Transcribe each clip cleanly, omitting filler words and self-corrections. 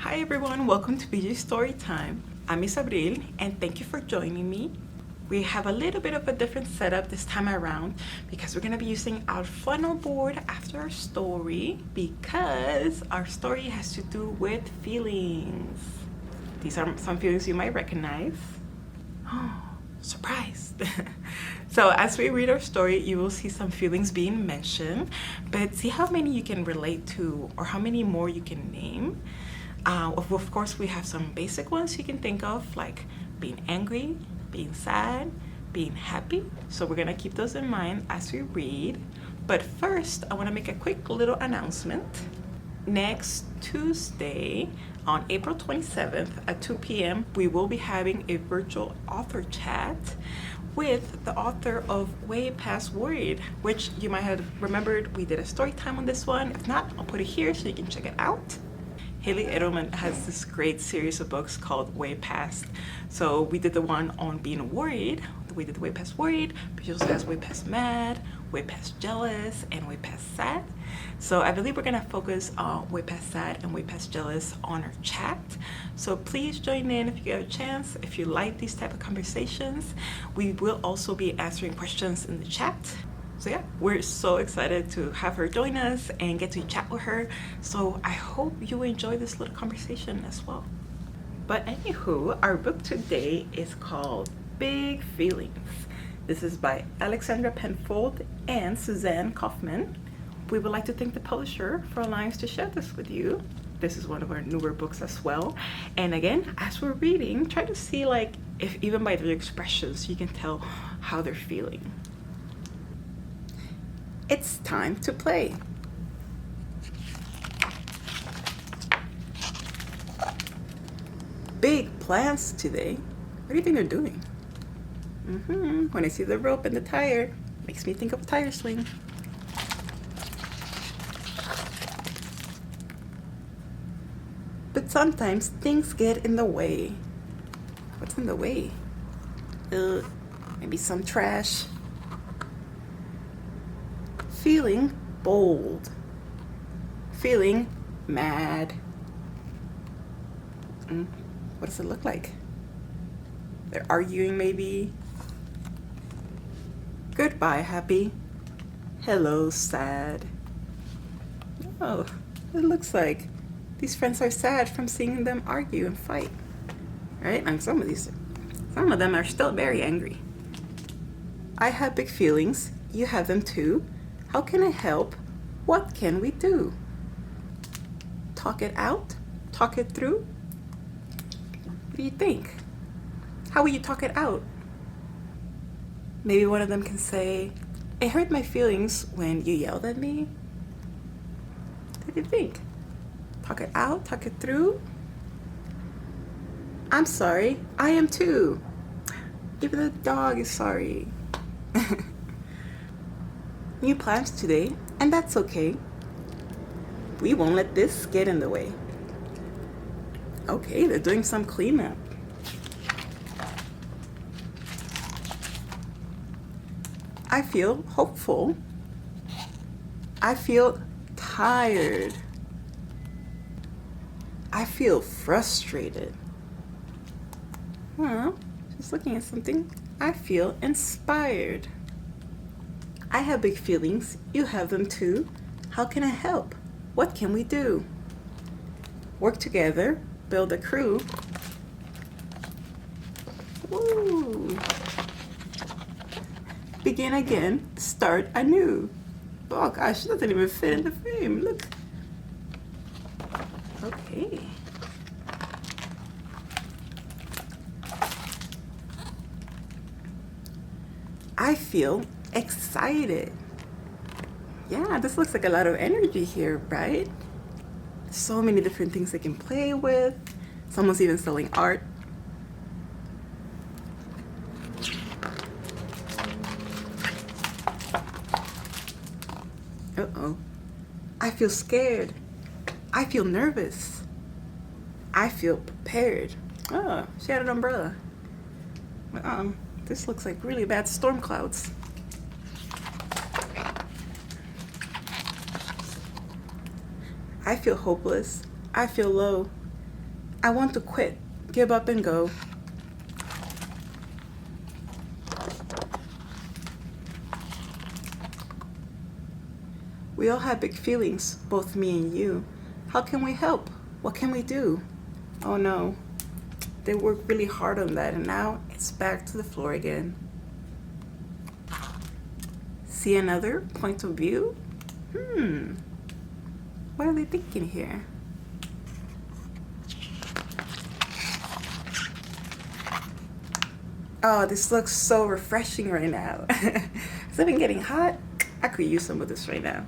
Hi everyone, welcome to BG Storytime. I'm Miss Abril and thank you for joining me. We have a little bit of a different setup this time around because we're going to be using our funnel board after our story because our story has to do with feelings. These are some feelings you might recognize. Oh, surprise! So as we read our story, you will see some feelings being mentioned, but see how many you can relate to or how many more you can name. Of course, we have some basic ones you can think of, like being angry, being sad, being happy. So we're gonna keep those in mind as we read. But first, I wanna make a quick little announcement. Next Tuesday, on April 27th at 2 p.m., we will be having a virtual author chat with the author of Way Past Worried, which you might have remembered we did a story time on this one. If not, I'll put it here so you can check it out. Haley Edelman has this great series of books called Way Past. So we did the one on being worried. We did the Way Past Worried, but she also has Way Past Mad, Way Past Jealous, and Way Past Sad. So I believe we're gonna focus on Way Past Sad and Way Past Jealous on our chat. So please join in if you get a chance. If you like these type of conversations, we will also be answering questions in the chat. So yeah, we're so excited to have her join us and get to chat with her. So I hope you enjoy this little conversation as well. But anywho, our book today is called Big Feelings. This is by Alexandra Penfold and Suzanne Kaufman. We would like to thank the publisher for allowing us to share this with you. This is one of our newer books as well. And again, as we're reading, try to see like if even by their expressions, you can tell how they're feeling. It's time to play. Big plans today. What do you think they're doing? When I see the rope and the tire, makes me think of a tire swing. But sometimes things get in the way. What's in the way? Maybe some trash. Feeling bold, feeling mad. What does it look like? They're arguing maybe. Goodbye, happy. Hello, sad. Oh, it looks like these friends are sad from seeing them argue and fight, right? And some of them are still very angry. I have big feelings. You have them too. How can I help? What can we do? Talk it out? Talk it through? What do you think? How will you talk it out? Maybe one of them can say, it hurt my feelings when you yelled at me. What do you think? Talk it out? Talk it through? I'm sorry. I am too. Even the dog is sorry. New plans today, and that's okay. We won't let this get in the way. Okay, they're doing some cleanup. I feel hopeful. I feel tired. I feel frustrated. Well, just looking at something. I feel inspired. I have big feelings. You have them too. How can I help? What can we do? Work together, build a crew. Woo! Begin again, start anew. Oh gosh, it doesn't even fit in the frame. Look. Okay. I feel excited. Yeah, this looks like a lot of energy here, right? So many different things they can play with. Someone's even selling art. Uh-oh. I feel scared. I feel nervous. I feel prepared. Oh, she had an umbrella. This looks like really bad storm clouds. I feel hopeless. I feel low. I want to quit, give up and go. We all have big feelings, both me and you. How can we help? What can we do? Oh no, they worked really hard on that and now it's back to the floor again. See another point of view? What are they thinking here? Oh, this looks so refreshing right now. Has it been getting hot? I could use some of this right now.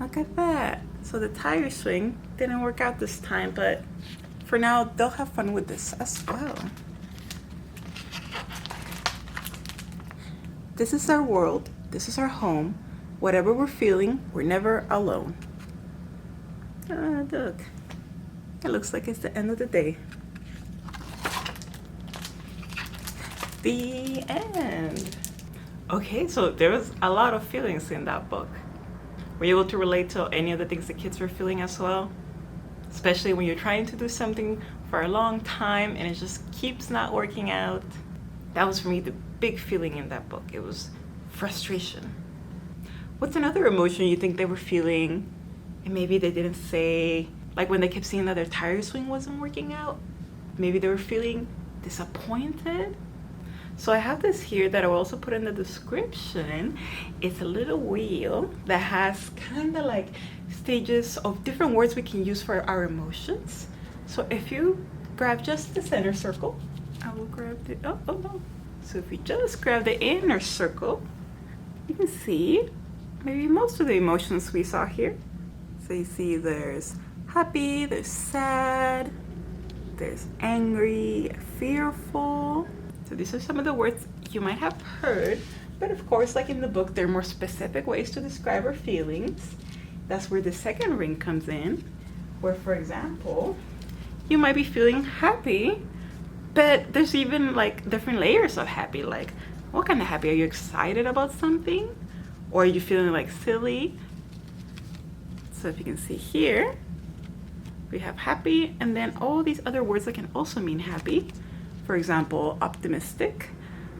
Look at that. So the tire swing didn't work out this time, but for now, they'll have fun with this as well. This is our world. This is our home. Whatever we're feeling, we're never alone. Look. It looks like it's the end of the day. The end. Okay, so there was a lot of feelings in that book. Were you able to relate to any of the things the kids were feeling as well? Especially when you're trying to do something for a long time and it just keeps not working out. That was for me the big feeling in that book. It was frustration. What's another emotion you think they were feeling and maybe they didn't say? Like when they kept seeing that their tire swing wasn't working out, maybe they were feeling disappointed. So I have this here that I will also put in the description. It's a little wheel that has kind of like stages of different words we can use for our emotions. So if you grab just the center circle, I will grab the, oh no. So if we just grab the inner circle, you can see maybe most of the emotions we saw here. So you see there's happy, there's sad, there's angry, fearful. So these are some of the words you might have heard, but of course, like in the book, there are more specific ways to describe our feelings. That's where the second ring comes in, where, for example, you might be feeling happy, but there's even like different layers of happy. Like, what kind of happy? Are you excited about something? Or are you feeling like silly? So if you can see here, we have happy, and then all these other words that can also mean happy. For example, optimistic,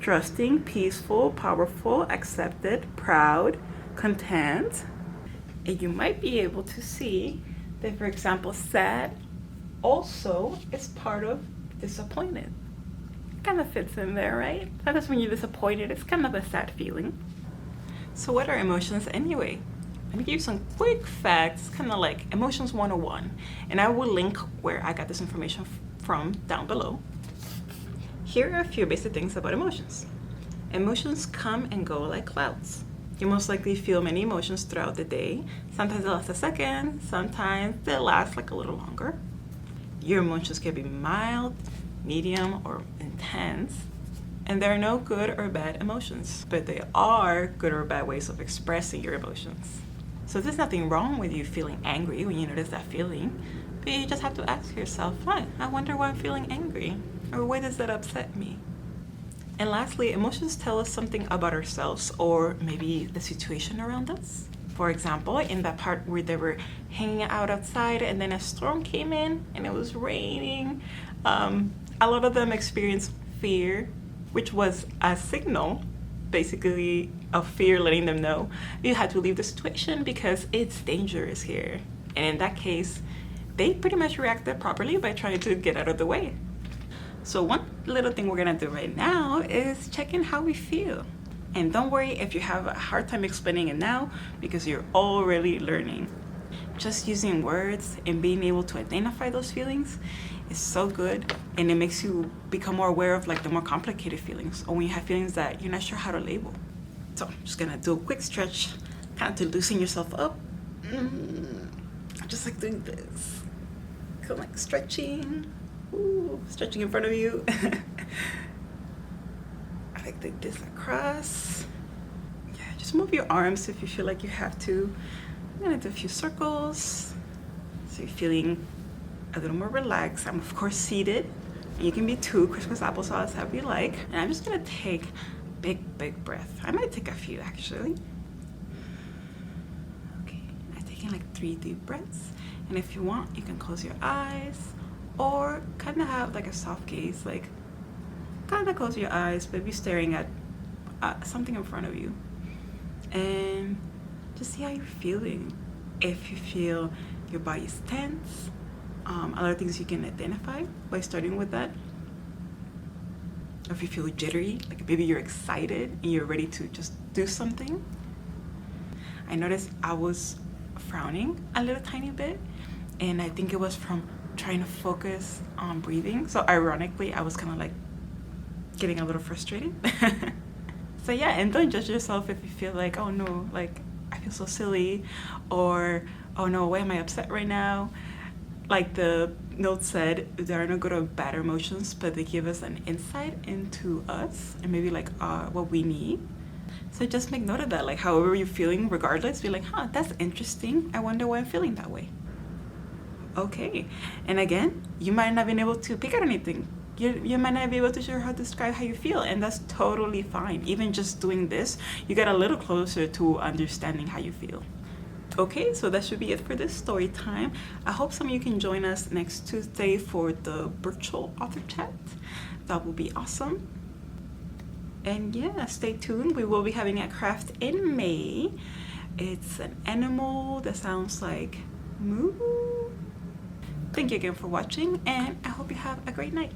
trusting, peaceful, powerful, accepted, proud, content. And you might be able to see that, for example, sad also is part of disappointed. Kind of fits in there, right? Sometimes when you're disappointed, it's kind of a sad feeling. So what are emotions anyway? Let me give you some quick facts, kind of like Emotions 101. And I will link where I got this information from down below. Here are a few basic things about emotions. Emotions come and go like clouds. You most likely feel many emotions throughout the day. Sometimes they last a second, sometimes they last like a little longer. Your emotions can be mild, medium, or intense. And there are no good or bad emotions, but they are good or bad ways of expressing your emotions. So there's nothing wrong with you feeling angry when you notice that feeling, but you just have to ask yourself, I wonder why I'm feeling angry. Or why does that upset me? And lastly, emotions tell us something about ourselves or maybe the situation around us. For example, in that part where they were hanging out outside and then a storm came in and it was raining, a lot of them experienced fear, which was a signal, basically, of fear letting them know you had to leave the situation because it's dangerous here. And in that case, they pretty much reacted properly by trying to get out of the way. So one little thing we're gonna do right now is check in how we feel. And don't worry if you have a hard time explaining it now because you're already learning. Just using words and being able to identify those feelings is so good, and it makes you become more aware of like the more complicated feelings or when you have feelings that you're not sure how to label. So I'm just gonna do a quick stretch, kind of to loosen yourself up. Just like doing this, kind of like stretching. Ooh, stretching in front of you. I like to do this across. Yeah, just move your arms if you feel like you have to. I'm gonna do a few circles. So you're feeling a little more relaxed. I'm of course seated. You can be too, Christmas applesauce, however you like. And I'm just gonna take big breath. I might take a few actually. Okay, I'm taking like 3 deep breaths. And if you want, you can close your eyes or kind of have like a soft gaze, like kind of close your eyes but be staring at something in front of you, and just see how you're feeling. If you feel your body's tense, other things you can identify by starting with that. If you feel jittery, like maybe you're excited and you're ready to just do something. I noticed I was frowning a little tiny bit, and I think it was from trying to focus on breathing. So ironically, I was kind of like getting a little frustrated. So yeah, and don't judge yourself if you feel like, oh no, like I feel so silly, or oh no, why am I upset right now? Like the note said, there are no good or bad emotions, but they give us an insight into us and maybe like what we need. So just make note of that, like however you're feeling, regardless, be like, huh, that's interesting. I wonder why I'm feeling that way. Okay, and again, you might not have been able to pick out anything. You might not be able to share how to describe how you feel, and that's totally fine. Even just doing this, you get a little closer to understanding how you feel. Okay, so that should be it for this story time. I hope some of you can join us next Tuesday for the virtual author chat. That will be awesome. And yeah, stay tuned. We will be having a craft in May. It's an animal that sounds like moo. Thank you again for watching, and I hope you have a great night.